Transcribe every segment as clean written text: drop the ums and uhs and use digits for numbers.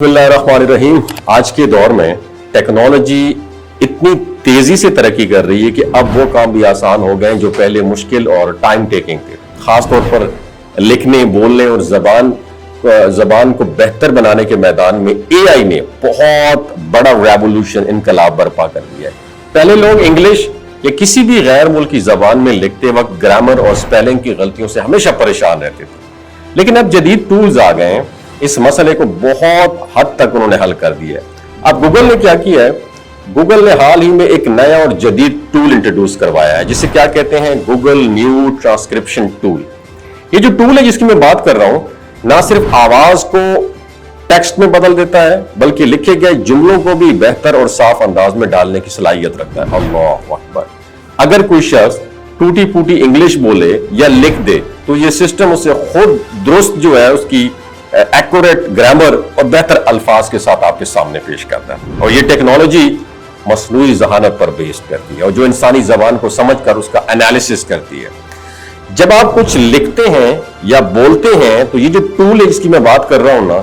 बिस्मिल्लाहिर्रहमानिर्रहीम। आज के दौर में टेक्नोलॉजी इतनी तेजी से तरक्की कर रही है कि अब वो काम भी आसान हो गए जो पहले मुश्किल और टाइम टेकिंग थे। खास तौर पर लिखने, बोलने और जबान को बेहतर बनाने के मैदान में एआई ने बहुत बड़ा रेवोल्यूशन, इनकलाब बर्पा कर दिया है। पहले लोग इंग्लिश या किसी भी गैर मुल्की जबान में लिखते वक्त ग्रामर और स्पेलिंग की गलतियों से हमेशा परेशान रहते थे, लेकिन अब जदीद टूल्स आ गए हैं। इस मसले को बहुत हद तक उन्होंने हल कर दिया है। अब गूगल ने क्या किया है, गूगल ने हाल ही में एक नया और जदीद टूल इंट्रोड्यूस करवाया है जिसे क्या कहते हैं, गूगल न्यू ट्रांसक्रिप्शन टूल। ये जो टूल है जिसकी मैं बात कर रहा हूं, ना सिर्फ आवाज को टेक्स्ट में बदल देता है बल्कि लिखे गए जुमलों को भी बेहतर और साफ अंदाज में डालने की सलाहियत रखता है। अल्लाह अकबर। अगर कोई शख्स टूटी फूटी इंग्लिश बोले या लिख दे तो ये सिस्टम उसे खुद दुरुस्त जो है उसकी एक्यूरेट ग्रामर और बेहतर अल्फाज के साथ आपके सामने पेश करता है। और ये टेक्नोलॉजी मसनूई ज़हानत पर बेस्ड करती है और जो इंसानी जबान को समझकर उसका एनालिसिस करती है। जब आप कुछ लिखते हैं या बोलते हैं तो ये जो टूल है जिसकी मैं बात कर रहा हूं ना,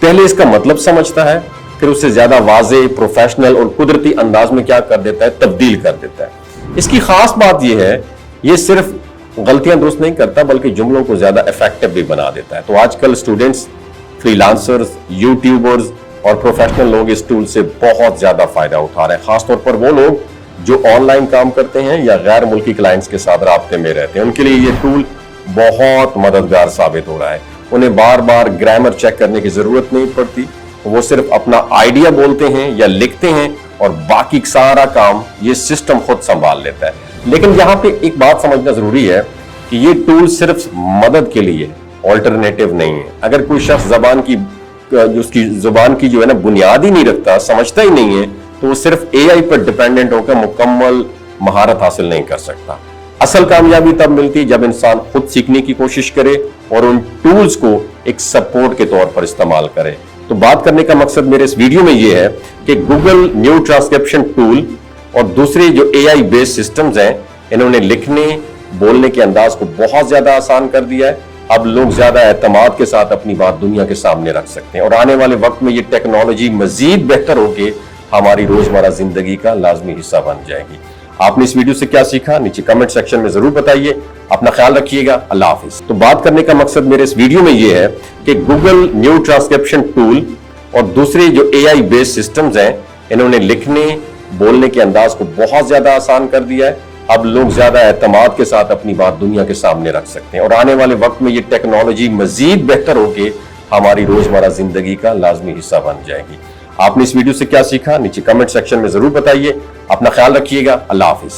पहले इसका मतलब समझता है, फिर उसे ज्यादा वाज़ेह, प्रोफेशनल और कुदरती अंदाज में क्या कर देता है, तब्दील कर देता है। इसकी खास बात यह है, ये सिर्फ गलतियां दुरुस्त नहीं करता बल्कि जुमलों को ज्यादा इफेक्टिव भी बना देता है। तो आजकल स्टूडेंट्स, फ्रीलांसर्स, यूट्यूबर्स और प्रोफेशनल लोग इस टूल से बहुत ज्यादा फायदा उठा रहे हैं। खासतौर पर वो लोग जो ऑनलाइन काम करते हैं या गैर मुल्की क्लाइंट्स के साथ राब्ते में रहते हैं, उनके लिए ये टूल बहुत मददगार साबित हो रहा है। उन्हें बार बार ग्रामर चेक करने की जरूरत नहीं पड़ती, वो सिर्फ अपना आइडिया बोलते हैं या लिखते हैं और बाकी सारा काम ये सिस्टम खुद संभाल लेता है। लेकिन यहां पे एक बात समझना जरूरी है कि ये टूल सिर्फ मदद के लिए, ऑल्टरनेटिव नहीं है। अगर कोई शख्स उसकी जुबान की जो है ना बुनियाद ही नहीं रखता, समझता ही नहीं है, तो वो सिर्फ एआई पर डिपेंडेंट होकर मुकम्मल महारत हासिल नहीं कर सकता। असल कामयाबी तब मिलती है जब इंसान खुद सीखने की कोशिश करे और उन टूल्स को एक सपोर्ट के तौर पर इस्तेमाल करे। तो बात करने का मकसद मेरे इस वीडियो में यह है कि गूगल न्यू ट्रांसक्रिप्शन टूल और दूसरे जो एआई बेस्ड सिस्टम्स हैं, इन्होंने लिखने बोलने के अंदाज को बहुत ज्यादा आसान कर दिया है। अब लोग ज्यादा एतमाद के साथ अपनी बात दुनिया के सामने रख सकते हैं और आने वाले वक्त में ये टेक्नोलॉजी मजीद बेहतर होकर हमारी रोजमर्रा जिंदगी का लाजमी हिस्सा बन जाएगी। आपने इस वीडियो से क्या सीखा, नीचे कमेंट सेक्शन में जरूर बताइए। अपना ख्याल रखिएगा। अल्लाह हाफिज। तो बात करने का मकसद मेरे इस वीडियो में यह है कि गूगल न्यू ट्रांसक्रिप्शन टूल और दूसरे जो एआई बेस्ड सिस्टम्स हैं, इन्होंने लिखने बोलने के अंदाज को बहुत ज्यादा आसान कर दिया है। अब लोग ज्यादा एतमाद के साथ अपनी बात दुनिया के सामने रख सकते हैं और आने वाले वक्त में ये टेक्नोलॉजी मजीद बेहतर होकर हमारी रोजमर्रा जिंदगी का लाजमी हिस्सा बन जाएगी। आपने इस वीडियो से क्या सीखा, नीचे कमेंट सेक्शन में जरूर बताइए। अपना ख्याल रखिएगा। अल्लाह हाफिज।